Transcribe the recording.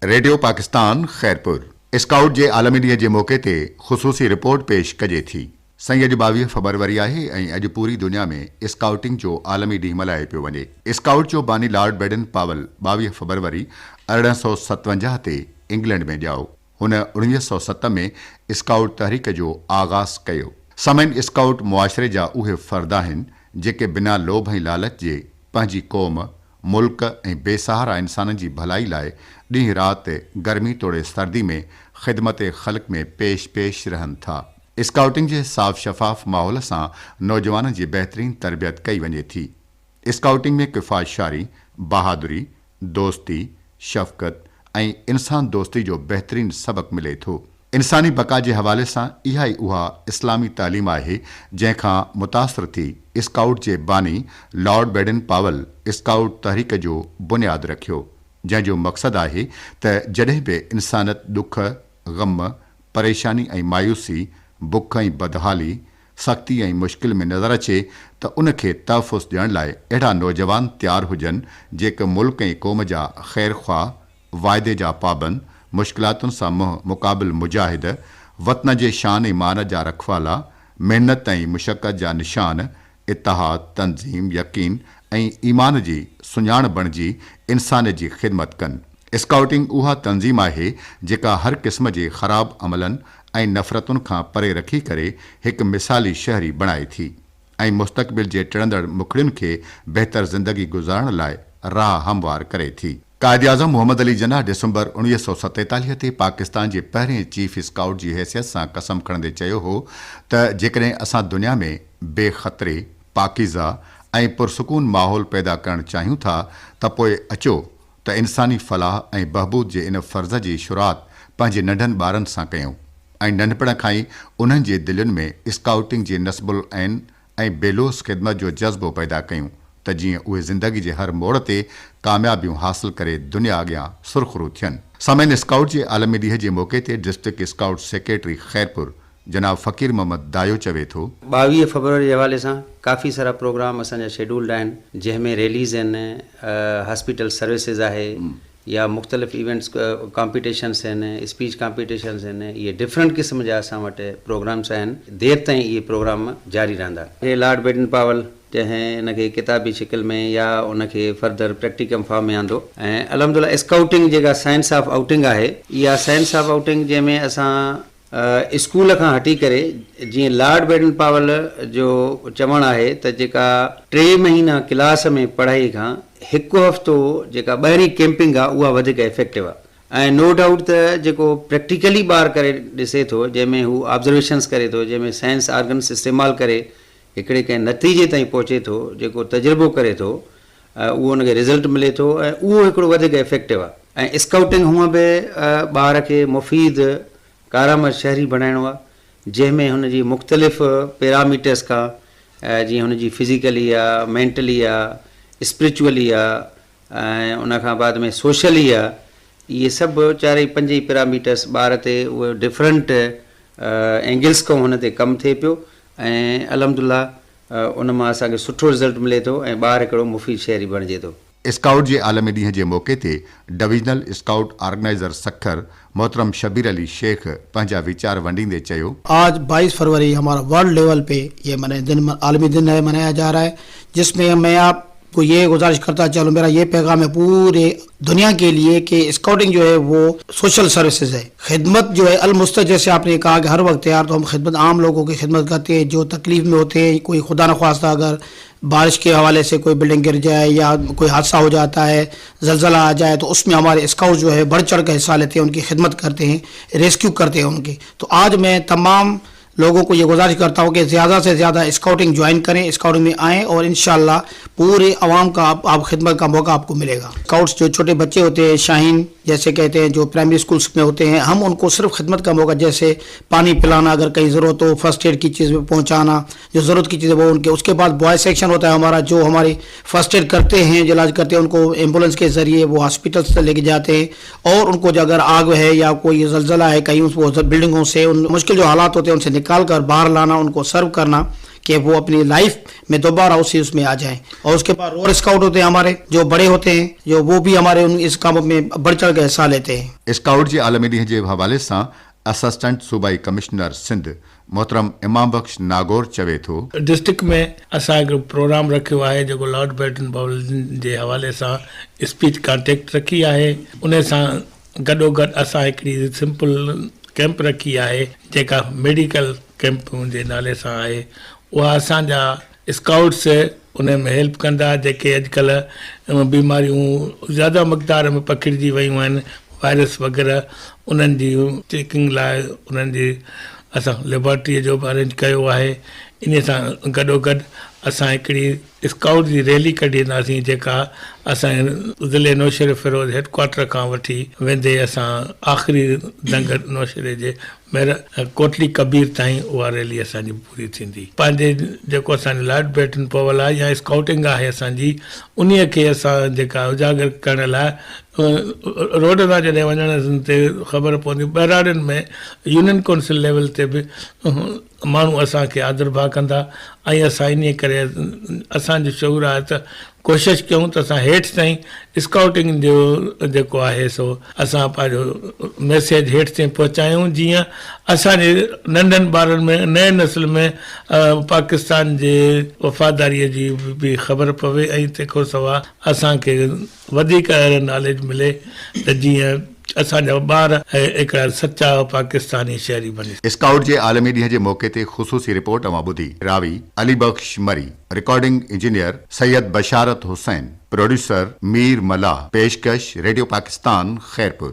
Radio Pakistan Khairpur scout जे आलमी ॾींहं जे मौक़े ते ख़ुसूसी रिपोर्ट पेश कजे थी। साईं अॼु 22 फरवरी आहे ऐं अॼु पूरी दुनिया में स्काउटिंग जो आलमी ॾींहुं मल्हायो पियो वञे। स्काउट जो बानी लॉर्ड बैडन पावल 22 फरवरी 1857 ते इंग्लैंड में ॼाओ। हुन 1907 में स्काउट तहरीक जो आगाज़ कयो। समन स्काउट मुआशरे जा उहे फ़र्द आहिनि जेके बिना लोभ ऐं लालच जे पंहिंजी क़ौम, मुल्क ऐं बेसहारा इंसाननि जी भलाई लाइ ॾींहुं राति गर्मी तोड़े सर्दी में ख़िदमत ख़ल्क़ में पेश रहनि था। स्काउटिंग जे साफ़ शफ़ाफ़ माहौल सां नौजवाननि जी बहितरीन तरबियत कई वञे थी। स्काउटिंग में किफ़ायतशारी, बहादुरी, दोस्ती, शफ़क़त ऐं इंसान दोस्ती जो बहितरीन सबक़ मिले थो। इंसानी बका जे हवाले सां इहा ई उहा इस्लामी तालीम आहे जंहिंखां मुतासिर थी स्काउट जे बानी लॉर्ड बैडन पावल स्काउट तहरीक जो बुनियादु रखियो, जंहिंजो मक़सदु आहे त जॾहिं बि इंसानियत दुख, ग़म, परेशानी ऐं मायूसी, बुख ऐं बदहाली, सख़्ती ऐं मुश्किल में नज़र अचे त उनखे तहफ़ुज़ ॾियण लाइ अहिड़ा नौजवान तयारु हुजनि जेके मुल्क ऐं क़ौम जा ख़ैर ख़्वाह, वाइदे जा पाबंद, मुश्किलातुनि सां मुक़ाबिल मुजाहिद, वतन जे शान ऐं मान जा रखवाला, महिनत ऐं मुशक़त जा निशान, इतिहाद, तंज़ीम, यकीन ऐं ईमान जी सुञाण बणिजी इंसान जी ख़िदमत कनि। स्काउटिंग उहा तंज़ीम आहे जेका हर क़िस्म जे ख़राब अमलनि ऐं नफ़रतुनि खां परे रखी करे हिकु मिसाली शहरी बणाए थी ऐं मुस्तक़बिल जे टिड़ंदड़ मुखड़ियुनि खे बहितर ज़िंदगी गुज़ारण लाइ राह हमवार करे थी। क़ाइद-ए-आज़म मोहम्मद अली जिन्ना डिसंबर 1947 ते पाकिस्तान जे पहिरें चीफ स्काउट जी हैसियत सां कसम खणंदे चयो हो त जेकॾहिं असां दुनिया में बेख़तरे, पाकीज़ा ऐं पुरसकून माहौल पैदा करणु चाहियूं था त पोइ अचो त इंसानी फलाह ऐं बहबूद जे इन फ़र्ज़ जी शुरूआत पंहिंजे नंढनि ॿारनि सां कयूं ऐं नंढपण खां ई उन्हनि जे दिलनि में स्काउटिंग जे नस्बुल ऐन ऐं बेलोस ख़िदमत जो जज़्बो पैदा कयूं त जीअं उहे ज़िंदगी जे हर मोड़ ते कामयाबियूं हासिल करे दुनिया अॻियां सुरख़ुरू थियनि। समन स्काउट जे आलमी ॾींहं जे मौक़े ते डिस्ट्रिक्ट स्काउट सेक्रेटरी खैरपुर जनाब फ़कीर मोहम्मद दायो चवे थो, 22 फरवरी जे हवाले सां काफ़ी सारा प्रोग्राम असांजा शेड्यूल्ड आहिनि, जंहिंमें रैलीज़ आहिनि, हॉस्पिटल सर्विसिस आहे या मुख़्तलिफ़ इवेंट्स, कॉम्पिटिशन्स आहिनि, स्पीच कॉम्पिटिशन्स आहिनि। इहे डिफरेंट क़िस्म जा असां वटि प्रोग्राम्स आहिनि। देरि ताईं इहे प्रोग्राम जारी रहंदा। हे लॉर्ड बैडन पावल चाहे हिनखे किताबी शिकिल में या उनखे फर्दर प्रैक्टिकम फॉर्म में आंदो। ऐं अलहमदुलिल्लाह स्काउटिंग जेका साइंस ऑफ आउटिंग आहे, इहा साइंस ऑफ आउटिंग जंहिंमें असां स्कूल खां हटी करे जीअं लॉर्ड बैडन पावल जो चवणु आहे त जेका 3 महीना क्लास में पढ़ाई खां हिकु हफ़्तो जेका ॿाहिरीं कैंपिंग आहे उहा वधीक इफेक्टिव आहे। ऐं नो डाउट त जेको प्रैक्टिकली ॿार करे ॾिसे थो, जंहिंमें हू ऑब्ज़र्वेशन्स करे थो, जंहिंमें साइंस ऑर्गन्स इस्तेमालु करे हिकिड़े कंहिं नतीजे ताईं पहुचे थो, जेको तजुर्बो करे थो, उहो उनखे रिज़ल्ट मिले थो ऐं उहो हिकिड़ो वधीक इफेक्टिव आहे। ऐं स्काउटिंग हूअं बि ॿार खे मुफ़ीद कारामद शहरी बणाइणो आहे, जंहिंमें हुनजी मुख़्तलिफ़ पैरामीटर्स खां जीअं हुनजी फिज़िकली आहे, मेंटली आहे, स्पिरिचुअली आहे ऐं उनखां बाद में सोशली आहे, इहे सभु 4-5 पैरामीटर्स ॿार ते उहे डिफरेंट एंगल्स खां हुन ते कमु थिए पियो ऐं अल्हम्दुलिल्लाह उन मां असांखे सुठो रिज़ल्ट मिले थो ऐं ॿार हिकिड़ो मुफ़ीद शहरी बणिजे थो। स्काउट जे आलमी ॾींहं जे मौक़े ते डिविजनल स्काउट ऑर्गेनाइज़र सखर मोहतरम शबीर अली शेख पंहिंजा वीचार वंडींदे चयो, आज 22 फरवरी हमारा वर्ल्ड लेवल पे ये आलमी दिन है मनाया जा रहा है, जिसमें मैं आपको ये गुजारिश करता चलूँ, मेरा ये पैगाम है पूरे दुनिया के लिए कि स्काउटिंग जो है वो सोशल सर्विसेज है, खिदमत जो है अलमुस्तक, जैसे आपने कहा कि हर वक्त तैयार तो हम खिदमत आम लोगों की खिदमत करते हैं जो तकलीफ में होते हैं। कोई खुदा न ख्वास्ता अगर बारिश के हवाले से कोई बिल्डिंग गिर जाए या कोई हादसा हो जाता है, ज़लज़ला आ जाए, तो उसमें हमारे स्काउट जो है बढ़ चढ़ कर हिस्सा लेते हैं, उनकी खिदमत करते हैं, रेस्क्यू करते हैं उनकी। तो आज मैं तमाम लोगों को ये गुजारिश करता हूँ कि ज़्यादा से ज़्यादा स्काउटिंग ज्वाइन करें, स्काउटिंग में आएँ और इंशाल्लाह पूरे आवाम का आप खिदमत का मौका आपको मिलेगा। स्काउट्स जो छोटे बच्चे होते हैं, शाहीन जैसे कहते हैं, जो प्राइमरी स्कूल्स में होते हैं, हम उनको सिर्फ खिदमत का मौका, जैसे पानी पिलाना, अगर कहीं ज़रूरत हो फर्स्ट एड की चीज़ पहुँचाना, जो ज़रूरत की चीज़ें वो उनके। उसके बाद बॉय सेक्शन होता है हमारा, जो हमारी फर्स्ट एड करते हैं, जो इलाज करते हैं, उनको एम्बुलेंस के ज़रिए वो हॉस्पिटल से लेके जाते हैं और उनको जो अगर आग है या कोई ज़लज़ला है कहीं, उस बिल्डिंगों से उन मुश्किल जो हालात होते हैं उनसे निकाल कर बाहर लाना, उनको सर्व करना, कि वो अपनी लाइफ में दोबारा उसी उसमें आ जाएं। और उसके बाद रोड स्काउट होते हैं हमारे, जो बड़े होते हैं, जो वो भी हमारे इस काम में बढ़ चढ़ के हिस्सा लेते हैं। स्काउट जे आलमी ॾींहं जे हवाले सां असिस्टेंट सूबाई कमिश्नर सिंध मोहतरम इमाम बख्श नागौर चवे थो, डिस्ट्रिक्ट में असां हिकिड़ो प्रोग्राम रखियो आहे जेको लॉर्ड बैटन पाउल जे हवाले सां स्पीच कॉन्टेक्ट रखी आहे। उन सां गॾोगॾु असां हिकिड़ी सिंपल कैंप रखी आहे जेका मेडिकल कैंप जे नाले सां आहे। उहा असांजा स्काउट्स उन में हेल्प कंदा जेके अॼुकल्ह बीमारियूं ज़्यादा मक़दार में पकिड़िजी वियूं आहिनि, वायरस वग़ैरह, उन्हनि जी चेकिंग लाइ उन्हनि जी असां लेबोरेटरीअ जो बि अरेंज कयो आहे। इन सां गॾोगॾु असां हिकिड़ी स्काउट जी रैली कढींदासीं जेका असांजे ज़िले नौशेरे फिरोज़ हेडक्वार्टर खां वठी वेंदे असां आख़िरी दंग नौशेरे जे कोटली कबीर ताईं उहा रैली असांजी पूरी थींदी। पंहिंजे जेको असांजो लॉर्ड बैटन पाउल आहे या स्काउटिंग आहे असांजी, उन्हीअ खे असां जेका उजागर करण लाइ रोड तां जॾहिं वञण ते ख़बर पवंदी, बहिराड़नि में यूनियन काउंसिल लेवल ते बि माण्हू असांखे आदर भाव कंदा। ऐं असां इन करे असांजो शौक़ु आहे त कोशिशि कयूं त असां हेठि ताईं स्काउटिंग जो जेको आहे सो असां पंहिंजो मैसेज हेठि ताईं पहुचायूं, जीअं असांजे नंढनि ॿारनि में नए नस्ल में पाकिस्तान जे वफ़ादारीअ जी बि ख़बर पवे ऐं तंहिंखां सवाइ असांखे वधीक नॉलेज मिले त जीअं असांजा ॿार हिकिड़ा सचा पाकिस्तानी शहरी बने। स्काउट जे आलमी ॾींहं जे मौक़े ते ख़ुसूसी रिपोर्ट अवां ॿुधी। रावी अली बख्श मरी, रिकॉर्डिंग इंजीनियर सैयद बशारत हुसैन, प्रोड्यूसर मीर मला, पेशकश रेडियो पाकिस्तान खैरपुर।